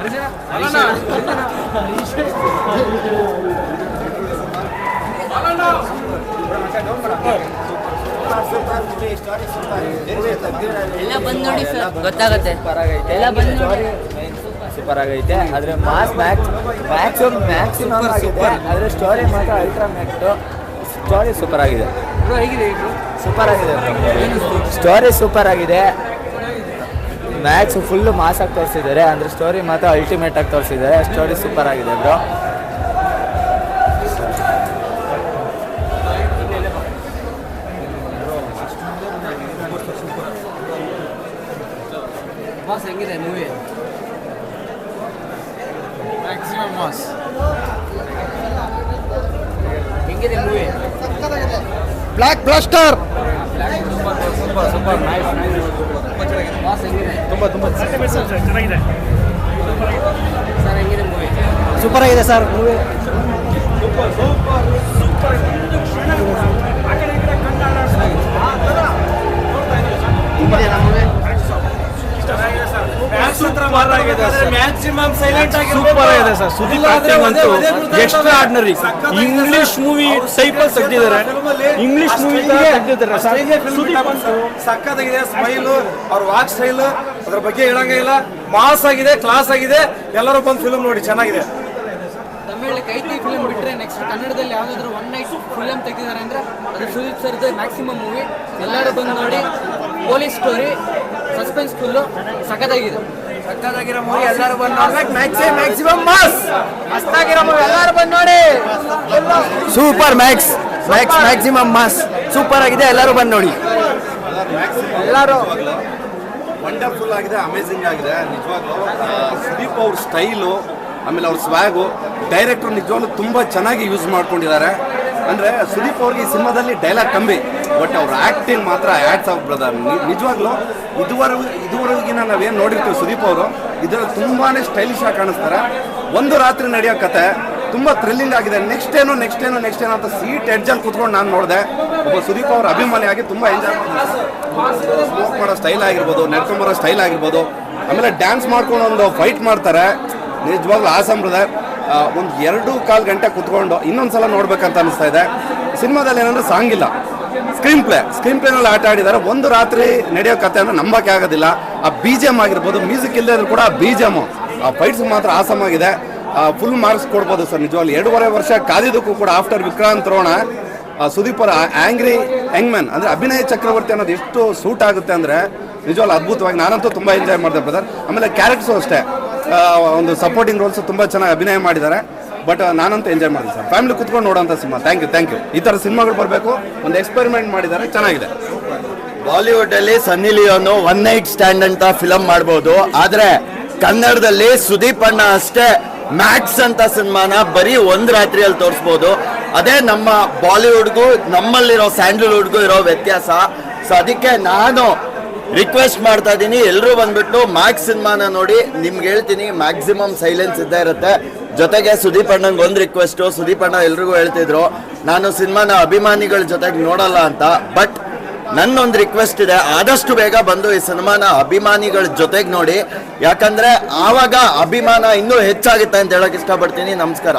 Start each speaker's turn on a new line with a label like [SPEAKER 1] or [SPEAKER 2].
[SPEAKER 1] ಎಲ್ಲ ಬಂದು ನೋಡಿ ಸರ್ ಗೊತ್ತಾಗುತ್ತೆ. ಎಲ್ಲ ಬಂದು ನೋಡಿ
[SPEAKER 2] ಸೂಪರ್ ಆಗೈತೆ. ಆದರೆ ಮ್ಯಾಕ್ಸಿಮಮ್ ಆಗಿದೆ. ಆದರೆ ಸ್ಟೋರಿ ಮಾತ್ರ ಅಲ್ಟ್ರಾ ಮ್ಯಾಕ್ಟು. ಸ್ಟೋರಿ ಸೂಪರ್ ಆಗಿದೆ. ಸೂಪರ್ ಆಗಿದೆ. ಸ್ಟೋರಿ ಸೂಪರ್ ಆಗಿದೆ. ಮ್ಯಾಕ್ಸ್ ಫುಲ್ಲು ಮಾಸಾಗಿ ತೋರಿಸಿದ್ದಾರೆ. ಅಂದರೆ ಸ್ಟೋರಿ ಮಾತ್ರ ಅಲ್ಟಿಮೇಟ್ ಆಗಿ ತೋರಿಸಿದ್ದಾರೆ. ಸ್ಟೋರಿ ಸೂಪರ್ ಆಗಿದೆ ಬ್ರೋ.
[SPEAKER 1] ಬಾಸ್ ಹೆಂಗಿದೆ ಮೂವಿ?
[SPEAKER 3] ಮ್ಯಾಕ್ಸಿಮಮ್ ಮಾಸ್
[SPEAKER 1] ಹೆಂಗಿದೆ movie?
[SPEAKER 3] Blockbuster
[SPEAKER 1] super nice. Boss ಹೆಂಗಿದೆ?
[SPEAKER 3] ತುಂಬ
[SPEAKER 4] ಚೆನ್ನಾಗಿದೆ.
[SPEAKER 1] ಸರ್ ಹೆಂಗಿದೆ ಮೂವಿ?
[SPEAKER 3] ಸೂಪರ್ ಆಗಿದೆ ಸರ್ ಮೂವಿ.
[SPEAKER 4] ಮ್ಯಾಕ್ಸಿಮಮ್ ಸೈಲೆಂಟ್ ಆಗಿ
[SPEAKER 3] ಸೂಪರ್ ಆಗಿದೆ ಸರ್. ಸುದೀಪ್ ಆಕ್ಟಿಂಗ್ ಅಂತೂ extraordinary. English movie type ಅಲ್ಲಿ ತೆಗೆದಿದ್ದಾರೆ. ಇಂಗ್ಲಿಷ್ ಮೂವಿ ತೆಗೆದಿದ್ದಾರೆ.
[SPEAKER 4] ಸಕ್ಕತ್ತಾಗಿದೆ. ಸ್ಮೈಲು, ಅವ್ರ ವಾಕ್ ಸ್ಟೈಲ್, ಅದ್ರ ಬಗ್ಗೆ ಹೇಳಂಗೇ ಇಲ್ಲ. ಮಾಸ್ ಆಗಿದೆ, ಕ್ಲಾಸ್ ಆಗಿದೆ. ಎಲ್ಲರೂ ಬಂದು ಫಿಲ್ಮ್ ನೋಡಿ, ಚೆನ್ನಾಗಿದೆ.
[SPEAKER 1] ತಮಿಳ್ ಕೈತಿ ಫಿಲ್ಮ್ ಬಿಟ್ಟರೆ ನೆಕ್ಸ್ಟ್ ಕನ್ನಡದಲ್ಲಿ ಯಾವುದಾದ್ರೂ ಒನ್ ನೈಟ್ ಫಿಲ್ಮ್ ತೆಗೆದಿದ್ದಾರೆ ಅಂದರೆ ಅದು ಸುದೀಪ್ ಸರ್ದು ಮ್ಯಾಕ್ಸಿಮಮ್ ಮೂವಿ. ಎಲ್ಲರೂ ಬಂದು ನೋಡಿ. ಪೊಲೀಸ್ ಸ್ಟೋರಿ, ಸಸ್ಪೆನ್ಸ್ ಫುಲ್ಲು ಸಖತ್ತಾಗಿದೆ.
[SPEAKER 4] ಸಕ್ಕತ್ತಾಗಿರೋ ಮೂವಿ, ಎಲ್ಲರೂ ಬಂದು ನೋಡ್ಬೇಕು. ಮ್ಯಾಕ್ಸಿಮಮ್ ಮಾಸ್
[SPEAKER 2] ಮಸ್ತಾಗಿರೋ ಮೂವಿ, ಎಲ್ಲರೂ ಬಂದು ನೋಡಿ. ಸೂಪರ್ ಮ್ಯಾಕ್ಸಿಮಮ್ ಮಾಸ್ ಸೂಪರ್ ಆಗಿದೆ. ಎಲ್ಲರೂ ಬಂದು ನೋಡಿ. ಎಲ್ಲರೂ
[SPEAKER 5] ವಂಡರ್ಫುಲ್ ಆಗಿದೆ, ಅಮೇಝಿಂಗ್ ಆಗಿದೆ ನಿಜವಾಗ್ಲೂ. ಸುದೀಪ್ ಅವ್ರ ಸ್ಟೈಲು, ಆಮೇಲೆ ಅವ್ರ ಸ್ವ್ಯಾಗು, ಡೈರೆಕ್ಟ್ರು ನಿಜವಾಗ್ಲೂ ತುಂಬ ಚೆನ್ನಾಗಿ ಯೂಸ್ ಮಾಡ್ಕೊಂಡಿದ್ದಾರೆ. ಅಂದರೆ ಸುದೀಪ್ ಅವ್ರಿಗೆ ಈ ಸಿನಿಮಾದಲ್ಲಿ ಡೈಲಾಗ್ ಕಮ್ಮಿ, ಬಟ್ ಅವ್ರ ಆ್ಯಕ್ಟಿಂಗ್ ಮಾತ್ರ ಆ್ಯಡ್ಸ್ ಆಫ್ ಬ್ರದರ್. ನಿಜವಾಗ್ಲೂ ಇದುವರೆಗಿನ ನಾವೇನು ನೋಡಿರ್ತೀವಿ ಸುದೀಪ್ ಅವರು ಇದರಲ್ಲಿ ತುಂಬಾ ಸ್ಟೈಲಿಶ್ ಆಗಿ ಕಾಣಿಸ್ತಾರೆ. ಒಂದು ರಾತ್ರಿ ನಡೆಯೋ ಕತೆ ತುಂಬ ಥ್ರಿಲ್ಲಿಂಗ್ ಆಗಿದೆ. ನೆಕ್ಸ್ಟ್ ಏನು ಅಂತ ಸೀಟ್ ಎಡ್ಜಲ್ಲಿ ಕೂತ್ಕೊಂಡು ನಾನು ನೋಡಿದೆ. ಒಬ್ಬ ಸುದೀಪ್ ಅವ್ರ ಅಭಿಮಾನಿಯಾಗಿ ತುಂಬ ಎಂಜಾಯ್ ಮಾಡಿದೆ. ಸ್ಮೋಕ್ ಮಾಡೋ ಸ್ಟೈಲ್ ಆಗಿರ್ಬೋದು, ನಡ್ಕೊಂಬರೋ ಸ್ಟೈಲ್ ಆಗಿರ್ಬೋದು, ಆಮೇಲೆ ಡ್ಯಾನ್ಸ್ ಮಾಡ್ಕೊಂಡು ಒಂದು ಫೈಟ್ ಮಾಡ್ತಾರೆ. ನಿಜವಾಗ್ಲೂ ಆಸಮ್ ಬ್ರದರ್. ಒಂದು 2.25 ಗಂಟೆ ಕೂತ್ಕೊಂಡು ಇನ್ನೊಂದ್ಸಲ ನೋಡ್ಬೇಕಂತ ಅನಿಸ್ತಾ ಇದೆ. ಸಿನಿಮಾದಲ್ಲಿ ಏನಂದ್ರೆ ಸಾಂಗ್ ಇಲ್ಲ, ಸ್ಕ್ರೀನ್ ಪ್ಲೇನಲ್ಲಿ ಆಟ ಆಡಿದ್ದಾರೆ. ಒಂದು ರಾತ್ರಿ ನಡೆಯೋ ಕತೆ ಅಂದರೆ ನಂಬಕ್ಕೆ ಆಗೋದಿಲ್ಲ. ಆ BGM ಆಗಿರ್ಬೋದು, ಮ್ಯೂಸಿಕ್ ಇಲ್ಲದೇ ಇದ್ರೂ ಕೂಡ ಆ BGM, ಆ ಫೈಟ್ಸ್ ಮಾತ್ರ ಆಸಮ್ ಆಗಿದೆ. ಫುಲ್ ಮಾರ್ಕ್ಸ್ ಕೊಡ್ಬೋದು ಸರ್. ನಿಜವಾಗ್ಲೂ 2.5 ವರ್ಷ ಕಾದಿದ್ದಕ್ಕೂ ಕೂಡ ಆಫ್ಟರ್ ವಿಕ್ರಾಂತ್ ರೋಣ ಸುದೀಪ್ ಅವರ ಆ್ಯಂಗ್ರಿ ಯಂಗ್ ಅಂದರೆ ಅಭಿನಯ ಚಕ್ರವರ್ತಿ ಅನ್ನೋದು ಎಷ್ಟು ಸೂಟ್ ಆಗುತ್ತೆ ಅಂದರೆ ನಿಜವಾಗ್ಲೂ ಅದ್ಭುತವಾಗಿ. ನಾನಂತೂ ತುಂಬ ಎಂಜಾಯ್ ಮಾಡಿದೆ ಬ್ರದರ್. ಆಮೇಲೆ ಕ್ಯಾರೆಕ್ಟರ್ಸು ಅಷ್ಟೇ, ಒಂದು ಸಪೋರ್ಟಿಂಗ್ ರೋಲ್ಸು ತುಂಬ ಚೆನ್ನಾಗಿ ಅಭಿನಯ ಮಾಡಿದ್ದಾರೆ. ಬಟ್ ನಾನಂತೂ ಎಂಜಾಯ್ ಮಾಡಿದೆ ಸರ್. ಫ್ಯಾಮಿಲಿ ಕುತ್ಕೊಂಡು ನೋಡೋಂಥ ಸಿನಿಮಾ. Thank you. ಈ ಥರ ಸಿನಿಮಾಗಳು ಬರಬೇಕು. ಒಂದು ಎಕ್ಸ್ಪೆರಿಮೆಂಟ್ ಮಾಡಿದ್ದಾರೆ, ಚೆನ್ನಾಗಿದೆ.
[SPEAKER 2] ಬಾಲಿವುಡ್ ಅಲ್ಲಿ ಸನ್ನಿ ಲಿಯೋನು ಒನ್ ನೈಟ್ ಸ್ಟ್ಯಾಂಡ್ ಅಂತ ಫಿಲಮ್ ಮಾಡ್ಬೋದು. ಆದ್ರೆ ಕನ್ನಡದಲ್ಲಿ ಸುದೀಪ್ ಅಣ್ಣ ಅಷ್ಟೇ ಮ್ಯಾಕ್ಸ್ ಅಂತ ಸಿನಿಮಾನ ಬರೀ ಒಂದು ರಾತ್ರಿಯಲ್ಲಿ ತೋರಿಸ್ಬೋದು. ಅದೇ ನಮ್ಮ ಬಾಲಿವುಡ್ಗೂ ನಮ್ಮಲ್ಲಿರೋ ಸ್ಯಾಂಡಲ್ವುಡ್ಗೂ ಇರೋ ವ್ಯತ್ಯಾಸ. ಸೊ ಅದಕ್ಕೆ ನಾನು ರಿಕ್ವೆಸ್ಟ್ ಮಾಡ್ತಾ ಇದ್ದೀನಿ, ಎಲ್ಲರೂ ಬಂದ್ಬಿಟ್ಟು ಮ್ಯಾಕ್ಸ್ ಸಿನಿಮಾನ ನೋಡಿ. ನಿಮ್ಗೆ ಹೇಳ್ತೀನಿ, ಮ್ಯಾಕ್ಸಿಮಮ್ ಸೈಲೆನ್ಸ್ ಇದ್ದೇ ಇರುತ್ತೆ. ಜೊತೆಗೆ ಸುದೀಪ್ ಅಣ್ಣಂಗೆ ಒಂದು ರಿಕ್ವೆಸ್ಟು. ಸುದೀಪ್ ಅಣ್ಣ ಎಲ್ರಿಗೂ ಹೇಳ್ತಿದ್ರು ನಾನು ಸಿನಿಮಾನ ಅಭಿಮಾನಿಗಳ ಜೊತೆಗೆ ನೋಡಲ್ಲ ಅಂತ. ಬಟ್ ನನ್ನೊಂದು ರಿಕ್ವೆಸ್ಟ್ ಇದೆ, ಆದಷ್ಟು ಬೇಗ ಬಂದು ಈ ಸಿನಿಮಾನ ಅಭಿಮಾನಿಗಳ ಜೊತೆಗೆ ನೋಡಿ. ಯಾಕಂದ್ರೆ ಆವಾಗ ಅಭಿಮಾನ ಇನ್ನೂ ಹೆಚ್ಚಾಗುತ್ತೆ ಅಂತ ಹೇಳಕ್ ಇಷ್ಟಪಡ್ತೀನಿ. ನಮಸ್ಕಾರ.